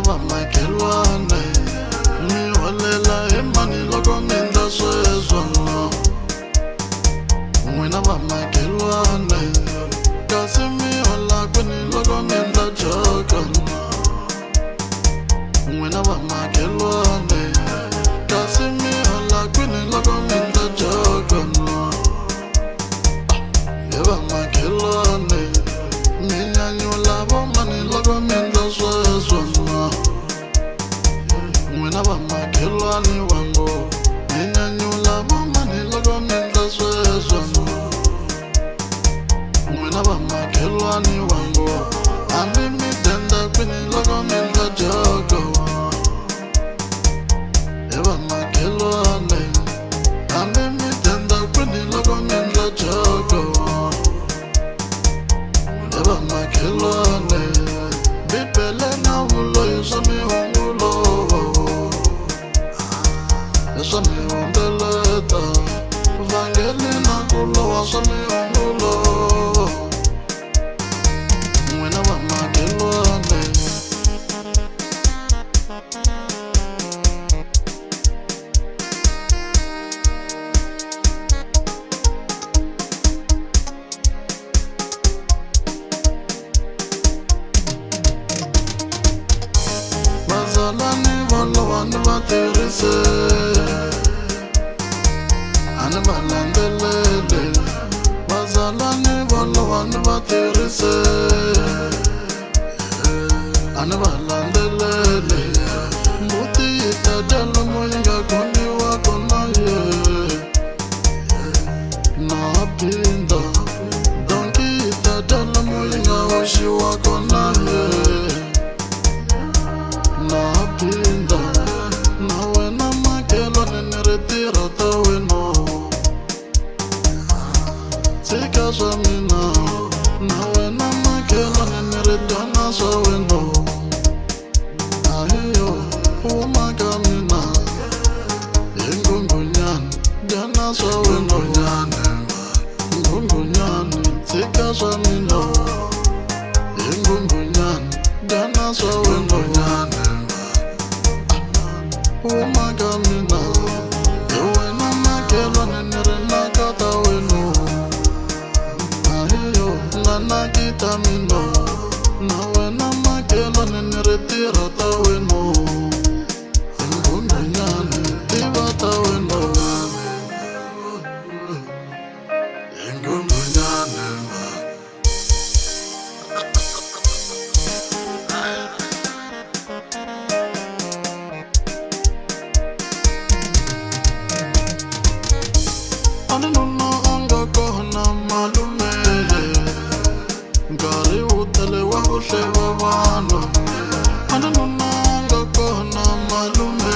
va makelwane mi holela emani loko mi endla sweswo n'wina va makelwane kasi mi hola kwini loko mi endla joka n'wina va makelwane kasi mi hola kwini loko mi endla joka he va makelwane mi nyanyula vo mani loko mi endla sweswo n'wina va makelwane wangu mi nyanyula vo mani loko mi endla sweswo n'wina va makelwane wangu hambi mi denda kwini loko mi endla joka he va makelwane hambi mi denda kwini loko mi endla joka he va makelwane bibele na vuloyi swa mihungulo swa mihungeleta vangeli na kulowa swa mihungulo n'wina va makelwane vazalani valova ni va tirhise ani va landzelele vazalani valova ni va tirhise ani va landzelele mbuti yi ta dya lomu yi nga koniwa kona ye na phinda donki yi ta dya lomu yi nga hoxiwa kona ye na phinda na wena makelwane ni ri tirha ta wena tshika swa mina na wena makelwane ni ri dyana swa wena ahiyo huma ka mina hi nghunghunyani dyana swa wena nghunghunyani tshika swa mina hi nghunghunyani dyana swa wena huma ka mina hi wena makelwane ni ri naka ta wena ahiyo nga nakita mina na wena makelwane ni ri tirha ta wena hi nghunghunyani tiva ta wena hi nghunghunyani ani nuna anga kona malume nkarhi wu tele wa ku hleva vanhu ani nuna anga kona malume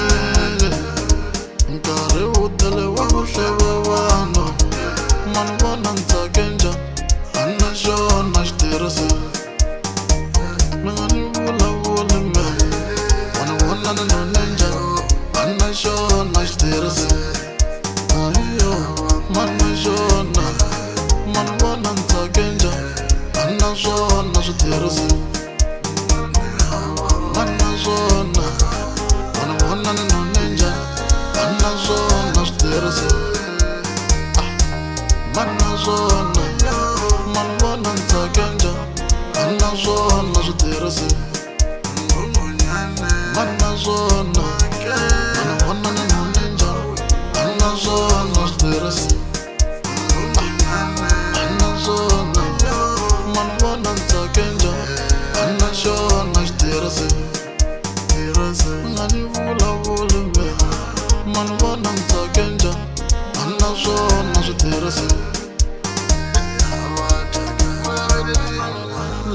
nkarhi wu tele wa ku hleva vanhu mani vona ntsake njhani a na xona xitirhisi mi nga ni vulavuli me mani vona ni none njhani a na xona xitirhisi ahiyo mani xona mani vona ntsake njhani a na swona switirhisi mani na swona mani vona ni none njhani a na swona switirhisi mani na swona mani vona ntsake njhani a na swona switirhisi mani na swona mani vona ni none njhani a na swona switirhisi mani vona ntsake njhani a na xona xitirhisi mi nga ni vulavuli me mani vona ntsake njhani a na swona switirhisi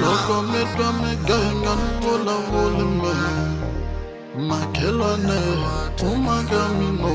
loko mi twa mi nga ni vulavuli me makelwane huma ka mina